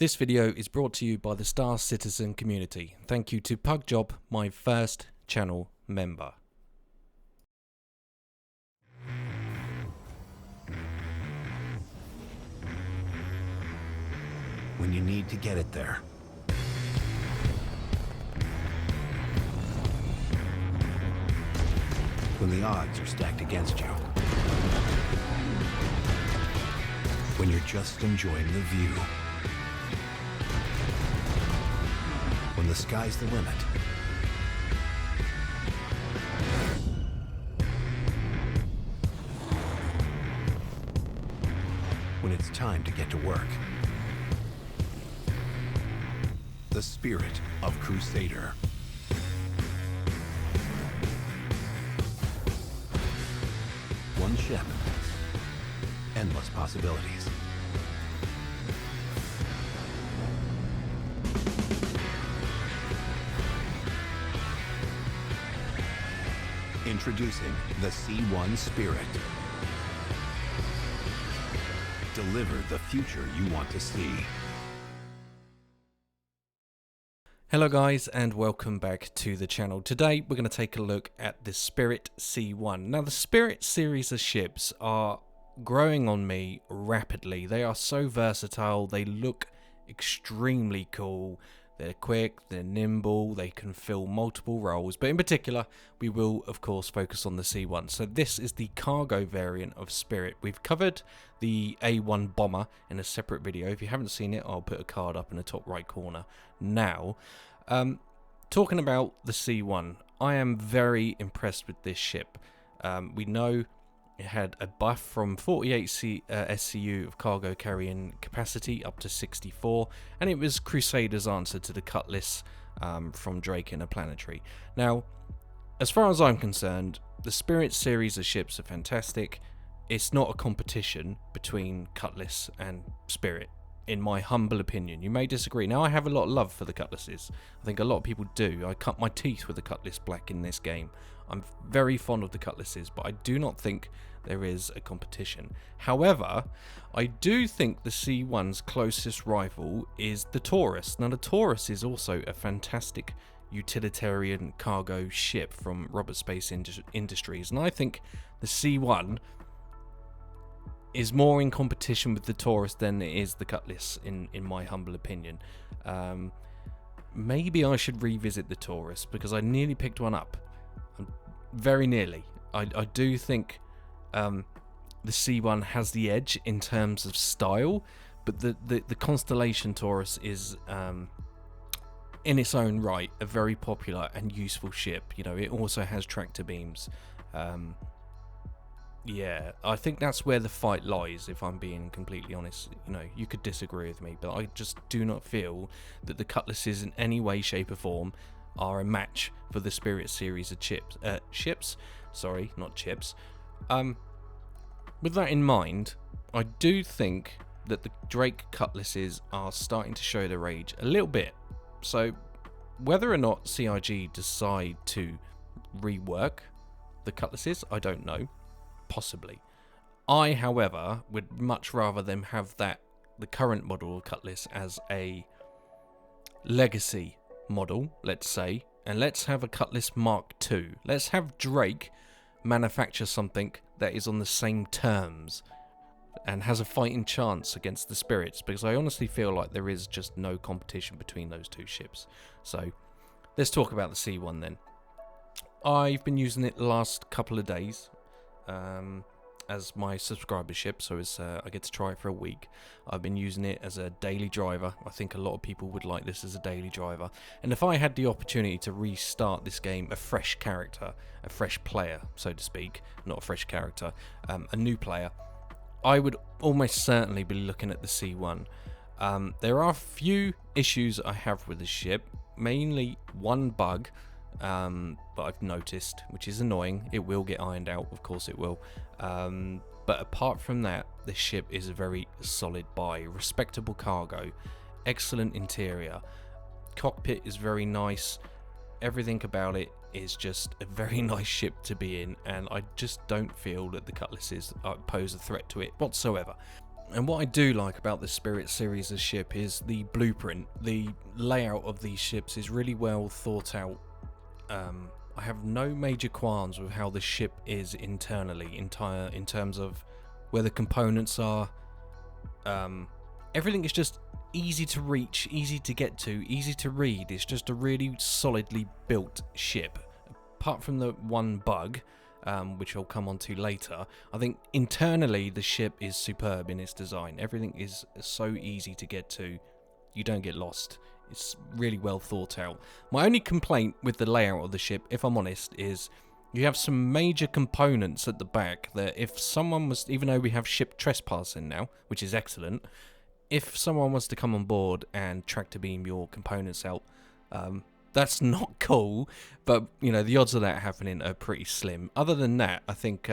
This video is brought to you by the Star Citizen community. Thank you to Pugjob, my first channel member. When you need to get it there. When the odds are stacked against you. When you're just enjoying the view. When the sky's the limit. When it's time to get to work. The spirit of Crusader. One ship, endless possibilities. Introducing the C1 Spirit. Deliver the future you want to see. Hello guys and welcome back to the channel. Today we're going to take a look at the Spirit C1. Now the Spirit series of ships are growing on me rapidly. They are so versatile, they look extremely cool. They're quick, they're nimble, they can fill multiple roles, but in particular we will of course focus on the C1. So this is the cargo variant of Spirit. We've covered the A1 bomber in a separate video. If you haven't seen it, I'll put a card up in the top right corner now. Talking about the C1, I am very impressed with this ship. We know it had a buff from 48 SCU of cargo carrying capacity up to 64, and it was Crusader's answer to the Cutlass from Drake Interplanetary. Now, as far as I'm concerned, the Spirit series of ships are fantastic. It's not a competition between Cutlass and Spirit, in my humble opinion. You may disagree. Now, I have a lot of love for the Cutlasses. I think a lot of people do. I cut my teeth with the Cutlass Black in this game. I'm very fond of the Cutlasses, but I do not think there is a competition. However, I do think the C1's closest rival is the Taurus. Now, the Taurus is also a fantastic utilitarian cargo ship from Robert Space Industries, and I think the C1 is more in competition with the Taurus than it is the Cutlass, in my humble opinion. Maybe I should revisit the Taurus, because I nearly picked one up. Very nearly. I do think the C1 has the edge in terms of style, but the Constellation Taurus is in its own right a very popular and useful ship. You know, it also has tractor beams. Yeah, I think that's where the fight lies, if I'm being completely honest. You know, you could disagree with me, but I just do not feel that the Cutlasses in any way, shape or form are a match for the Spirit series of ships. Sorry, not chips. With that in mind, I do think that the Drake Cutlasses are starting to show their age a little bit. So whether or not CIG decide to rework the Cutlasses, I don't know. Possibly. I, however, would much rather them have the current model of Cutlass as a legacy model, let's say, and let's have a Cutlass Mark II. Let's have Drake manufacture something that is on the same terms and has a fighting chance against the Spirits, because I honestly feel like there is just no competition between those two ships. So let's talk about the C1 then. I've been using it the last couple of days as my subscribership, so I get to try it for a week. I've been using it as a daily driver. I think a lot of people would like this as a daily driver, and if I had the opportunity to restart this game a fresh character, a fresh player, so to speak, not a fresh character, a new player, I would almost certainly be looking at the C1. There are a few issues I have with the ship, mainly one bug but I've noticed, which is annoying. It will get ironed out, of course it will, but apart from that, this ship is a very solid buy. Respectable cargo, excellent interior, cockpit is very nice, everything about it is just a very nice ship to be in, and I just don't feel that the Cutlasses pose a threat to it whatsoever. And what I do like about the Spirit series of ship is the blueprint. The layout of these ships is really well thought out. I have no major qualms with how the ship is internally, in terms of where the components are. Everything is just easy to reach, easy to get to, easy to read. It's just a really solidly built ship. Apart from the one bug, which I'll come on to later, I think internally the ship is superb in its design. Everything is so easy to get to. You don't get lost. It's really well thought out. My only complaint with the layout of the ship, if I'm honest, is you have some major components at the back that if someone was, even though we have ship trespassing now, which is excellent, if someone was to come on board and tractor beam your components out, that's not cool, but you know, the odds of that happening are pretty slim. Other than that, I think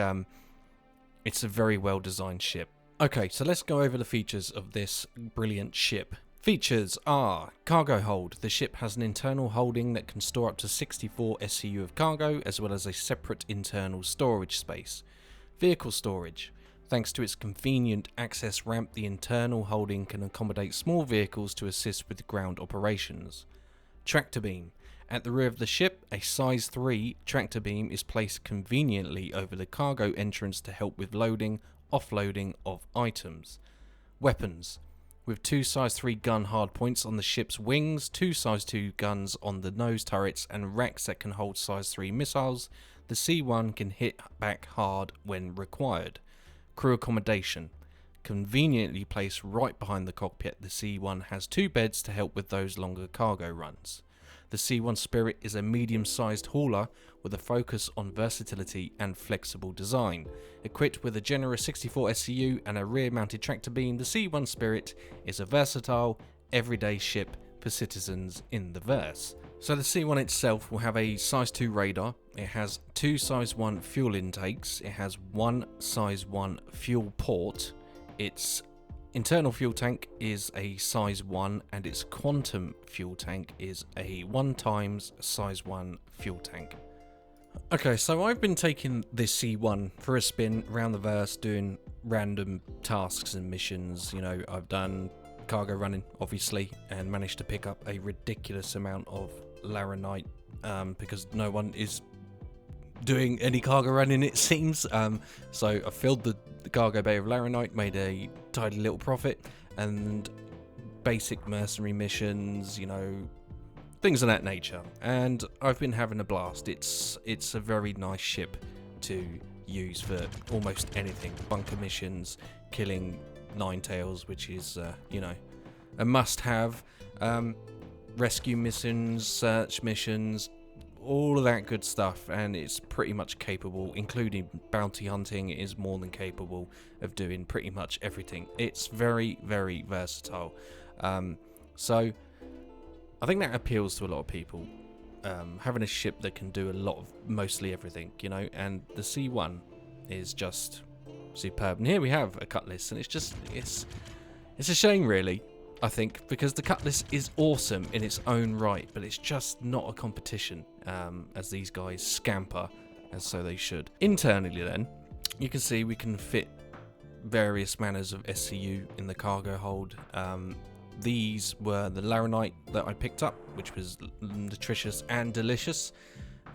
it's a very well designed ship. Okay, so let's go over the features of this brilliant ship. Features are cargo hold. The ship has an internal holding that can store up to 64 SCU of cargo, as well as a separate internal storage space. Vehicle storage. Thanks to its convenient access ramp, the internal holding can accommodate small vehicles to assist with ground operations. Tractor beam. At the rear of the ship, a size 3 tractor beam is placed conveniently over the cargo entrance to help with loading, offloading of items. Weapons. With 2 size 3 gun hardpoints on the ship's wings, 2 size 2 guns on the nose turrets, and racks that can hold size 3 missiles, the C1 can hit back hard when required. Crew accommodation. Conveniently placed right behind the cockpit, the C1 has 2 beds to help with those longer cargo runs. The C1 Spirit is a medium-sized hauler with a focus on versatility and flexible design. Equipped with a generous 64 SCU and a rear-mounted tractor beam, the C1 Spirit is a versatile, everyday ship for citizens in the verse. So the C1 itself will have a size 2 radar, it has 2 size 1 fuel intakes, it has 1 size 1 fuel port, its internal fuel tank is a size 1 and its quantum fuel tank is a 1 times size 1 fuel tank. Okay, so I've been taking this C1 for a spin around the verse doing random tasks and missions. You know, I've done cargo running obviously and managed to pick up a ridiculous amount of Laranite because no one is doing any cargo running, it seems. So I filled the cargo bay of Laranite, made a tidy little profit, and basic mercenary missions, you know, things of that nature. And I've been having a blast. It's a very nice ship to use for almost anything. Bunker missions, killing Ninetails, which is, you know, a must-have. Rescue missions, search missions, all of that good stuff, and it's pretty much capable, including bounty hunting. It is more than capable of doing pretty much everything. It's very, very versatile. So I think that appeals to a lot of people, having a ship that can do a lot of mostly everything, you know, and the C1 is just superb. And here we have a Cutlass, and it's a shame really, I think, because the Cutlass is awesome in its own right, but it's just not a competition, as these guys scamper, as so they should. Internally then, you can see we can fit various manners of SCU in the cargo hold. These were the Laranite that I picked up, which was nutritious and delicious,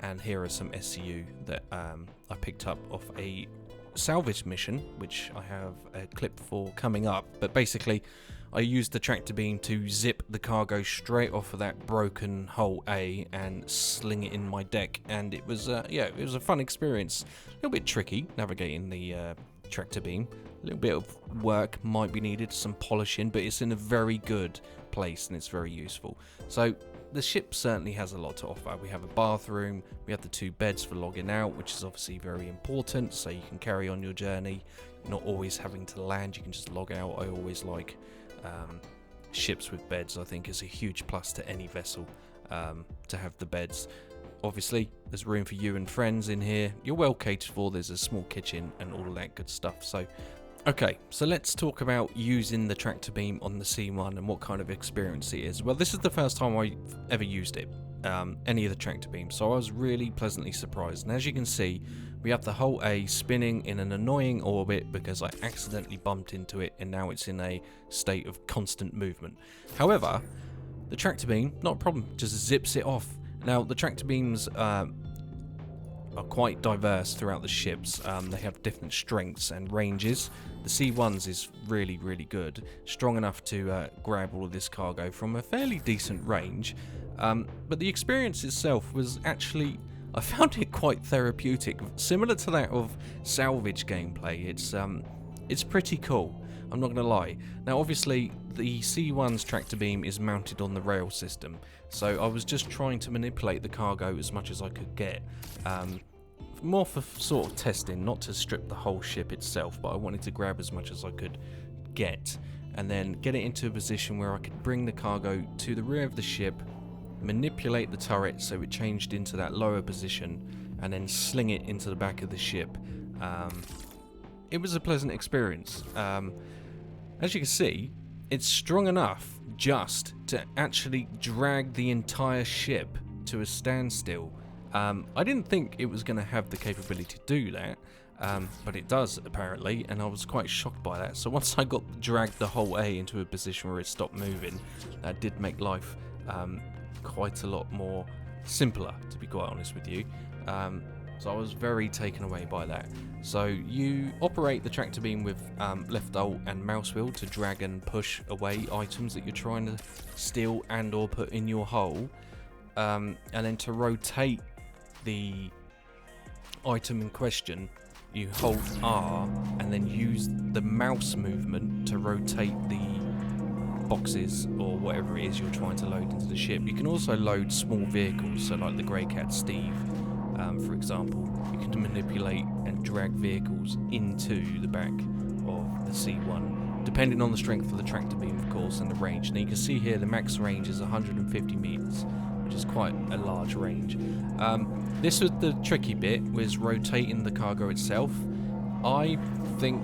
and here are some SCU that I picked up off a salvage mission, which I have a clip for coming up. But basically, I used the tractor beam to zip the cargo straight off of that broken hull A and sling it in my deck, and it was yeah, it was a fun experience. A little bit tricky navigating the tractor beam. A little bit of work might be needed, some polishing, but it's in a very good place and it's very useful. So the ship certainly has a lot to offer. We have a bathroom, we have the 2 beds for logging out, which is obviously very important, so you can carry on your journey. You're not always having to land, you can just log out. I always like ships with beds. I think is a huge plus to any vessel, to have the beds. Obviously there's room for you and friends in here. You're well catered for. There's a small kitchen and all of that good stuff. So okay, so let's talk about using the tractor beam on the C1 and what kind of experience it is. Well, this is the first time I ever used it. any of the tractor beams, so I was really pleasantly surprised. And as you can see, we have the whole A spinning in an annoying orbit because I accidentally bumped into it, and now it's in a state of constant movement. However, the tractor beam, not a problem, just zips it off. Now, the tractor beams are quite diverse throughout the ships. They have different strengths and ranges. The C1's is really, really good, strong enough to grab all of this cargo from a fairly decent range. But the experience itself was actually, I found it quite therapeutic, similar to that of salvage gameplay. It's pretty cool, I'm not going to lie. Now obviously the C1's tractor beam is mounted on the rail system, so I was just trying to manipulate the cargo as much as I could get. More for sort of testing, not to strip the whole ship itself, but I wanted to grab as much as I could get, and then get it into a position where I could bring the cargo to the rear of the ship, manipulate the turret so it changed into that lower position, and then sling it into the back of the ship. It was a pleasant experience. As you can see, it's strong enough just to actually drag the entire ship to a standstill. I didn't think it was going to have the capability to do that, but it does apparently, and I was quite shocked by that. So once I dragged the whole A into a position where it stopped moving, that did make life quite a lot more simpler, to be quite honest with you. So I was very taken away by that. So you operate the tractor beam with left alt and mouse wheel to drag and push away items that you're trying to steal and or put in your hole, and then to rotate the item in question, you hold R and then use the mouse movement to rotate the boxes or whatever it is you're trying to load into the ship. You can also load small vehicles, so like the Grey Cat Steve, for example. You can manipulate and drag vehicles into the back of the C1, depending on the strength of the tractor beam, of course, and the range. Now you can see here the max range is 150 meters, which is quite a large range. This was the tricky bit, was rotating the cargo itself. I think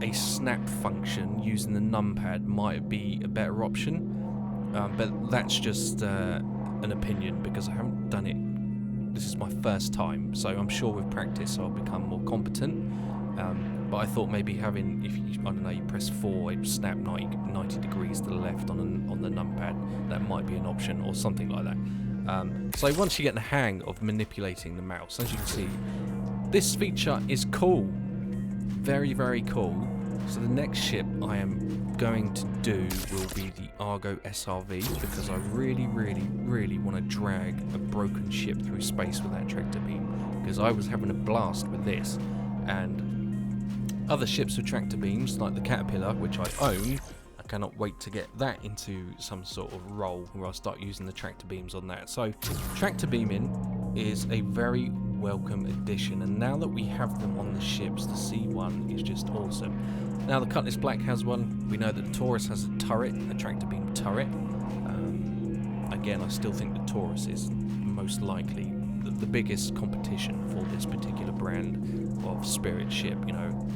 a snap function using the numpad might be a better option, but that's just an opinion because I haven't done it. This is my first time, so I'm sure with practice I'll become more competent. But I thought maybe having, if you, I don't know, you press 4, it snap 90 degrees to the left on the numpad, that might be an option or something like that. So once you get the hang of manipulating the mouse, as you can see, this feature is cool. Very, very cool. So the next ship I am going to do will be the Argo SRV, because I really, really, really want to drag a broken ship through space with that tractor beam, because I was having a blast with this. And other ships with tractor beams, like the Caterpillar, which I own, I cannot wait to get that into some sort of role where I start using the tractor beams on that. So tractor beaming is a very welcome addition, and now that we have them on the ships, the C1 is just awesome. Now the Cutlass Black has one. We know that the Taurus has a turret, a tractor beam turret. Again, I still think the Taurus is most likely the biggest competition for this particular brand of spirit ship. You know,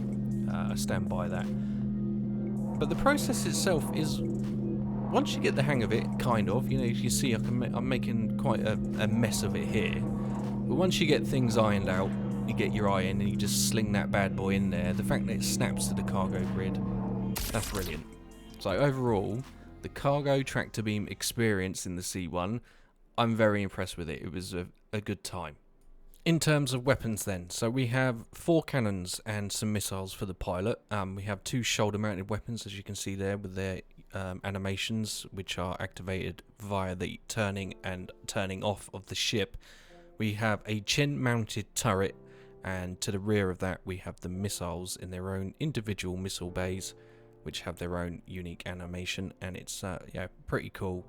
I stand by that. But the process itself is, once you get the hang of it, kind of, you know, you see I'm making quite a mess of it here. But once you get things ironed out, you get your eye in and you just sling that bad boy in there. The fact that it snaps to the cargo grid, that's brilliant. So overall, the cargo tractor beam experience in the C1, I'm very impressed with it. It was a good time. In terms of weapons then, so we have 4 cannons and some missiles for the pilot. We have 2 shoulder mounted weapons, as you can see there, with their animations, which are activated via the turning and turning off of the ship. We have a chin mounted turret, and to the rear of that we have the missiles in their own individual missile bays, which have their own unique animation, and it's yeah, pretty cool.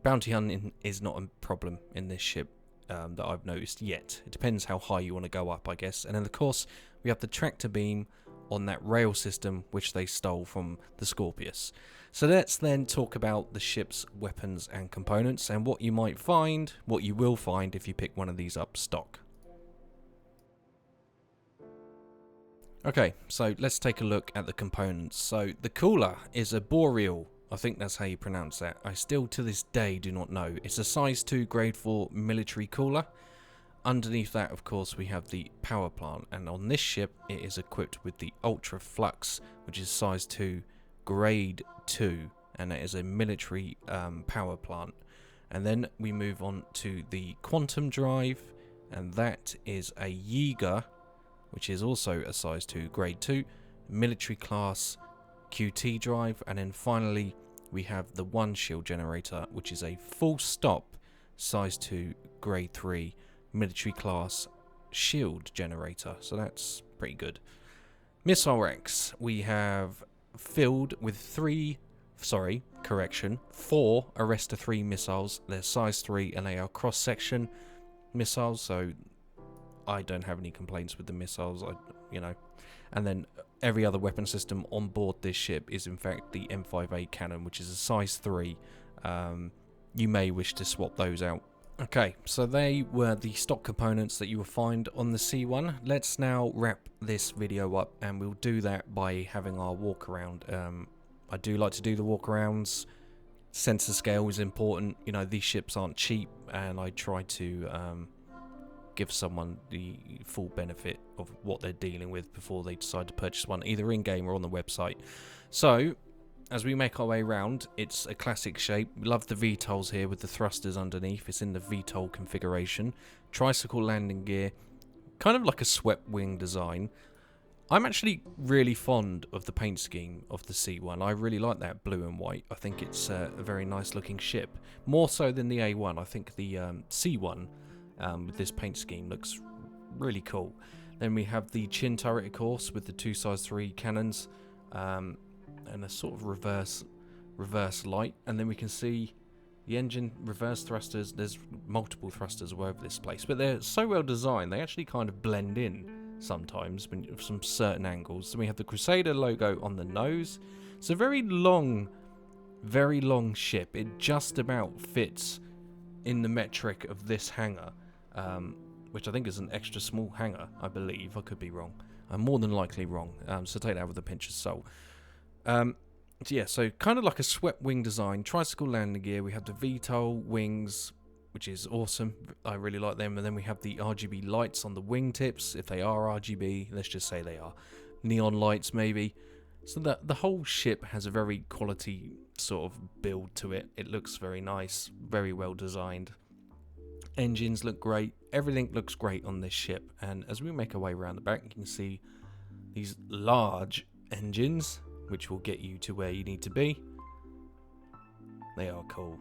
Bounty hunting is not a problem in this ship that I've noticed yet. It depends how high you want to go up, I guess. And then of course we have the tractor beam on that rail system, which they stole from the Scorpius. So let's then talk about the ship's weapons and components, and what you might find, what you will find if you pick one of these up stock. Okay, so let's take a look at the components. So the cooler is a Boreal I think that's how you pronounce that. I still to this day do not know. It's a size 2 grade 4 military cooler. Underneath that, of course, we have the power plant, and on this ship it is equipped with the Ultra Flux, which is size 2 grade 2, and it is a military power plant. And then we move on to the quantum drive, and that is a Jaeger, which is also a size 2 grade 2 military class QT drive. And then finally we have the one shield generator, which is a full stop size 2 grade 3 military class shield generator. So that's pretty good. Missile racks we have filled with 4 Arrestor 3 missiles. They're size 3 and they are cross-section missiles, so I don't have any complaints with the missiles, And then every other weapon system on board this ship is in fact the M58 cannon, which is a size 3. You may wish to swap those out. Okay, so they were the stock components that you will find on the C1. Let's now wrap this video up, and we'll do that by having our walk around. I do like to do the walk arounds. Sensor scale is important. These ships aren't cheap, and I try to give someone the full benefit of what they're dealing with before they decide to purchase one, either in-game or on the website. So, as we make our way around, it's a classic shape. We love the VTOLs here with the thrusters underneath. It's in the VTOL configuration. Tricycle landing gear, kind of like a swept wing design. I'm actually really fond of the paint scheme of the C1. I really like that blue and white. I think it's a very nice looking ship. More so than the A1. I think the C1 with this paint scheme looks really cool. Then we have the chin turret, of course, with the 2 size 3 cannons. And a sort of reverse light, and then we can see the engine reverse thrusters. There's multiple thrusters all over this place, but they're so well designed they actually kind of blend in sometimes from certain angles. So we have the Crusader logo on the nose. It's a very long ship. It just about fits in the metric of this hangar, which I think is an extra small hangar, I believe. I could be wrong. I'm more than likely wrong, so take that with a pinch of salt. So kind of like a swept wing design, tricycle landing gear. We have the VTOL wings, which is awesome. I really like them. And then we have the RGB lights on the wingtips, if they are RGB. Let's just say they are. Neon lights, maybe. So the whole ship has a very quality sort of build to it. It looks very nice, very well designed. Engines look great. Everything looks great on this ship. And as we make our way around the back, you can see these large engines, which will get you to where you need to be. They are cool.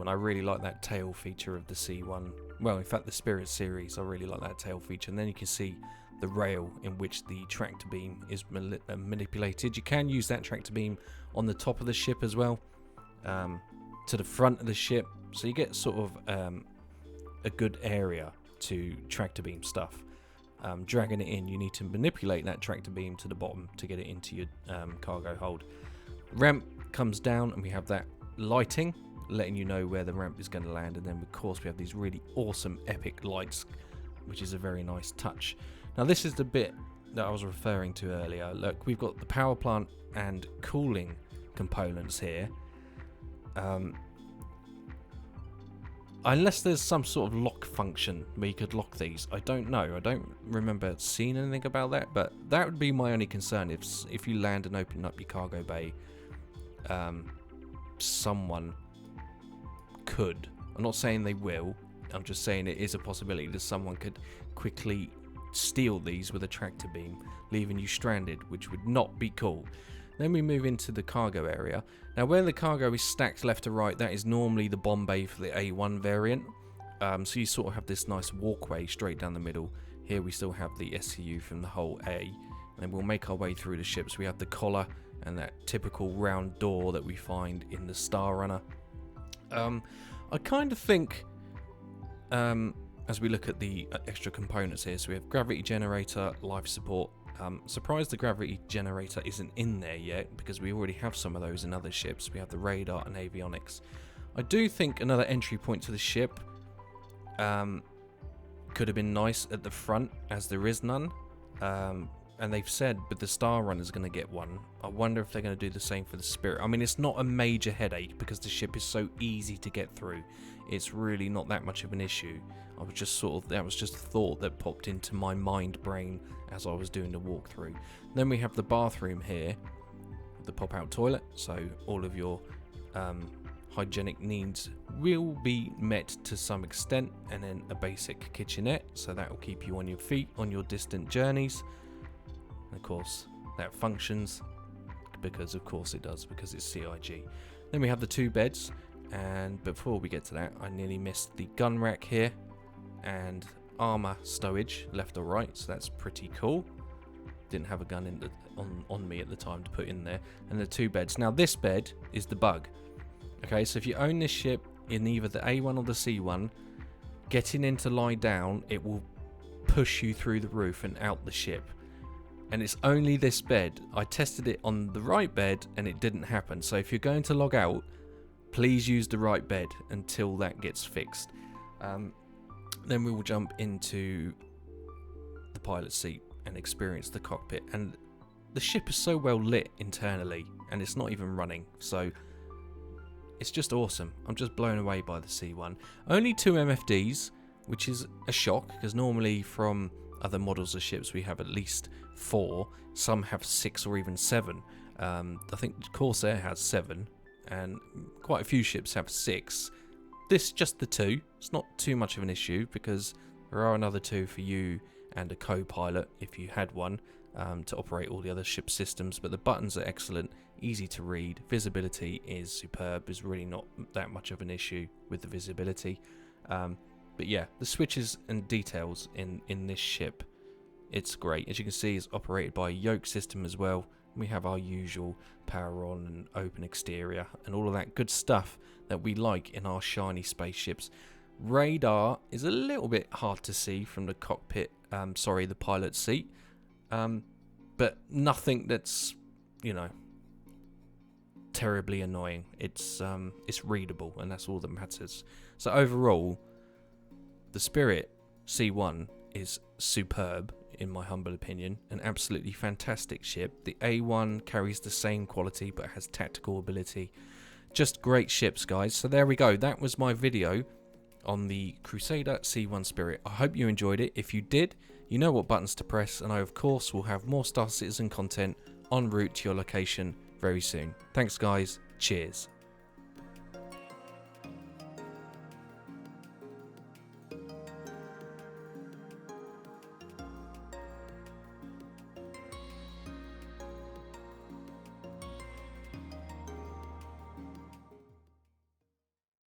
And I really like that tail feature of the C1. Well, in fact, the Spirit series, I really like that tail feature. And then you can see the rail in which the tractor beam is manipulated. You can use that tractor beam on the top of the ship as well, to the front of the ship. So you get sort of a good area to tractor beam stuff. Dragging it in, you need to manipulate that tractor beam to the bottom to get it into your cargo hold. Ramp comes down, and we have that lighting letting you know where the ramp is going to land. And then of course we have these really awesome epic lights, which is a very nice touch. Now this is the bit that I was referring to earlier. Look, we've got the power plant and cooling components here. Unless there's some sort of lock function where you could lock these. I don't know. I don't remember seeing anything about that, but that would be my only concern. If you land and open up your cargo bay, someone could. I'm not saying they will. I'm just saying it is a possibility that someone could quickly steal these with a tractor beam, leaving you stranded, which would not be cool. Then we move into the cargo area. Now where the cargo is stacked left to right, that is normally the bomb bay for the A1 variant. So you sort of have this nice walkway straight down the middle. Here we still have the SCU from the whole A. And then we'll make our way through the ships. We have the collar and that typical round door that we find in the Star Runner. I kind of think, as we look at the extra components here, so we have gravity generator, life support. Surprised the gravity generator isn't in there yet, because we already have some of those in other ships. We have the radar and avionics. I do think another entry point to the ship could have been nice at the front, as there is none. and they've said, but the Star Runner's going to get one. I wonder if they're going to do the same for the Spirit. I mean, it's not a major headache because the ship is so easy to get through. It's really not that much of an issue. I was just that was just a thought that popped into my mind brain as I was doing the walkthrough. Then we have the bathroom here, the pop-out toilet, so all of your hygienic needs will be met to some extent, and then a basic kitchenette, so that will keep you on your feet on your distant journeys. And of course, that functions because of course it does, because it's CIG. Then we have the 2 beds, and before we get to that, I nearly missed the gun rack here and armor stowage left or right, so that's pretty cool. Didn't have a gun on me at the time to put in there. And the 2 beds. Now this bed is the bug. Okay, so if you own this ship in either the A1 or the C1, getting in to lie down, it will push you through the roof and out the ship. And it's only this bed. I tested it on the right bed and it didn't happen. So if you're going to log out, please use the right bed until that gets fixed. Then we will jump into the pilot seat and experience the cockpit. And the ship is so well lit internally, and it's not even running, so it's just awesome. I'm just blown away by the C1. Only 2 MFDs, which is a shock, because normally from other models of ships we have at least 4. Some have 6 or even 7. I think Corsair has 7, and quite a few ships have 6. This just the 2. It's not too much of an issue because there are another 2 for you and a co-pilot if you had one, to operate all the other ship systems. But the buttons are excellent, easy to read, visibility is superb. There's really not that much of an issue with the visibility. But yeah, the switches and details in this ship, it's great. As you can see, it's operated by a yoke system as well. We have our usual power on and open exterior and all of that good stuff that we like in our shiny spaceships. Radar is a little bit hard to see from the cockpit, the pilot seat, but nothing that's, you know, terribly annoying. It's readable, and that's all that matters. So overall, the Spirit C1 is superb, in my humble opinion, an absolutely fantastic ship. The A1 carries the same quality but has tactical ability. Just great ships, guys. So there we go. That was my video on the Crusader C1 Spirit. I hope you enjoyed it. If you did, you know what buttons to press, and I of course will have more Star Citizen content en route to your location very soon. Thanks guys, cheers.